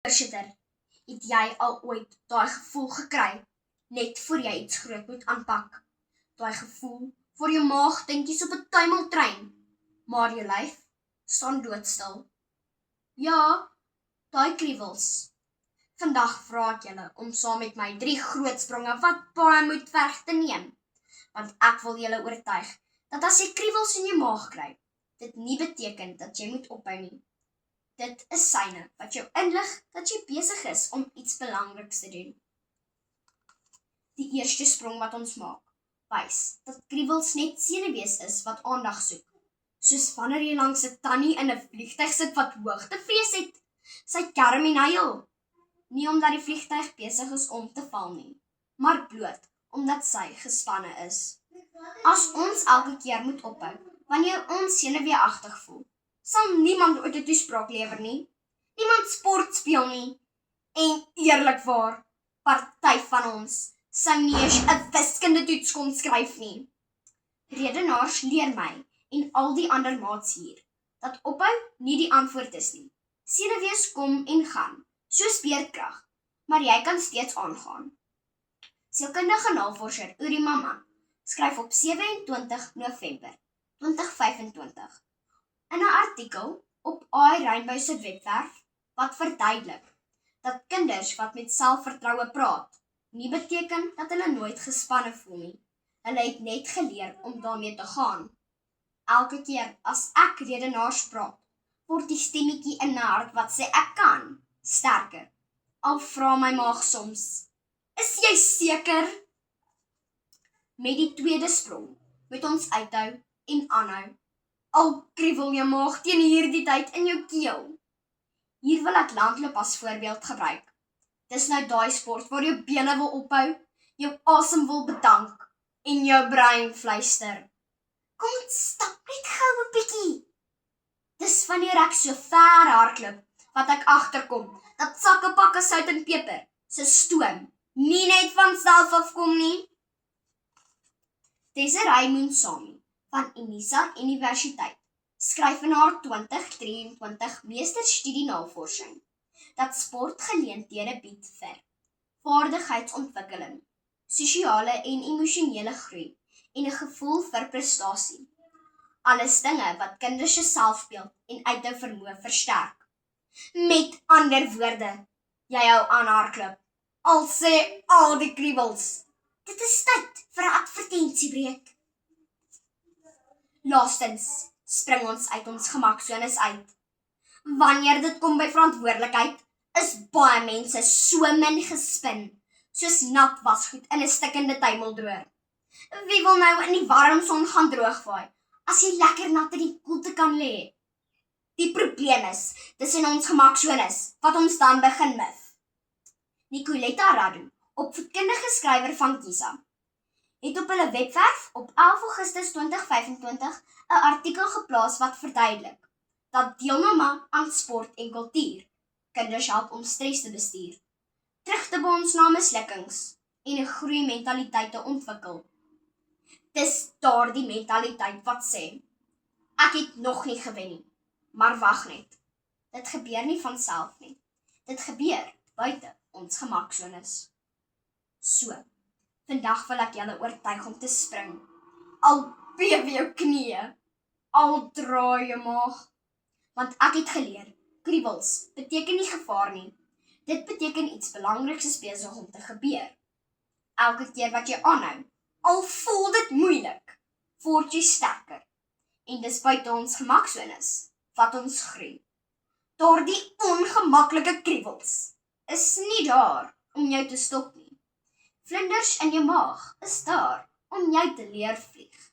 Voorsitter, het jy al ooit daai gevoel gekry, net voor jy iets groot moet aanpak? Daai gevoel, voor jou maag dink jy's op 'n tuimeltrein, maar jou lyf staan doodstil. Ja, daai kriewels. Vandag vra ek julle om saam met my 3 groot spronge wat baie moed verg te neem, want ek wil julle oortuig dat as jy kriewels in jou maag kry, dit nie beteken dat jy moet ophou nie. Dit is syne wat jou inlig dat jy besig is om iets belangriks te doen. Die eerste sprong wat ons maak, wys dat kriewels net senuwees is wat aandag soek. Soos wanneer jy langs 'n tannie in 'n vliegtyg sit wat hoogtevrees het, sy kerm en huil. Nie omdat die vliegtyg besig is om te val nie, maar bloot omdat sy gespanne is. As ons elke keer moet ophou, wanneer ons senuweeagtig voel, sal niemand ooit 'n toespraak lewer nie, niemand sport speel nie, en eerlikwaar, party van ons sou nie eens 'n wiskundetoets kon skryf nie. Redenaars leer my en al die ander maats hier, dat ophou nie die antwoord is nie. Senuwees kom en gaan, soos beerdkrag, maar jy kan steeds aangaan. Sielkundige navorser Uri Maman skryf op 27 November 2025 in 'n artikel op iRainbow se webwerf wat verduidelik dat kinders wat met selfvertroue praat, nie beteken dat hulle nooit gespanne voel nie. Hulle het net geleer om daarmee te gaan. Elke keer as ek redenaars praat, word die stemmetjie in my hart wat sê ek kan, sterker. Al vra my maag soms, is jy seker? Met die tweede sprong moet ons uithou en aanhou. Al kriewel jou maag teen hierdie tyd in jou keel. Hier wil ek landloop as voorbeeld gebruik. Dis nou daai sport waar jou bene wil ophou, jou asem wil bedank en jou brein fluister. Kom ons stap net gou 'n bietjie. Dis wanneer ek so ver hardloop, wat ek agterkom, dat sakke pakke sout en peper, se stoom, nie net van self afkom nie. Desiree Moonsamy van Unisa Universiteit skryf in haar 2023 meesterstudienavorsing dat sport geleenthede bied vir vaardigheidsontwikkeling, sosiale en emosionele groei en 'n gevoel vir prestasie. Alles dinge wat kinders se selfbeeld en uithou vermoë versterk. Met ander woorde, jy hou aan hardloop, al sê al die kriewels. Dit is tyd vir 'n advertensiebreek. Laastens spring ons uit ons gemaksones uit. Wanneer dit kom by verantwoordelikheid, is baie mense so min gespin, soos nat wasgoed in 'n stikkende tuimeldroër. Wie wil nou in die warm son gaan droogvaai, as jy lekker nat in die koelte kan lê? Die probleem is, dis in ons gemaksones, wat ons dan begin mif. Nicoletta Radu, opvoedkundige skrywer van Kisa, het op hulle webwerf op 11 Augustus 2025 'n artikel geplaas wat verduidelik dat deelname aan sport en kultuur kinders help om stres te bestuur, terug te bons na mislukkings en 'n groeimentaliteit te ontwikkel. Dis daardie mentaliteit wat sê, ek het nog nie gewen nie, maar wag net. Dit gebeur nie van self nie. Dit gebeur buite ons gemaksones. So, vandag wil ek julle oortuig om te spring. Al bewe jou knieë, al draai jou maag. Want ek het geleer, kriewels beteken nie gevaar nie. Dit beteken iets belangriks is besig om te gebeur. Elke keer wat jy aanhou, al voel dit moeilik, word jy sterker. En dis buite ons gemaksones wat ons groei. Daardie ongemaklike kriewels is nie daar om jou te stop nie. Vlinders in jou maag is daar om jou te leer vlieg.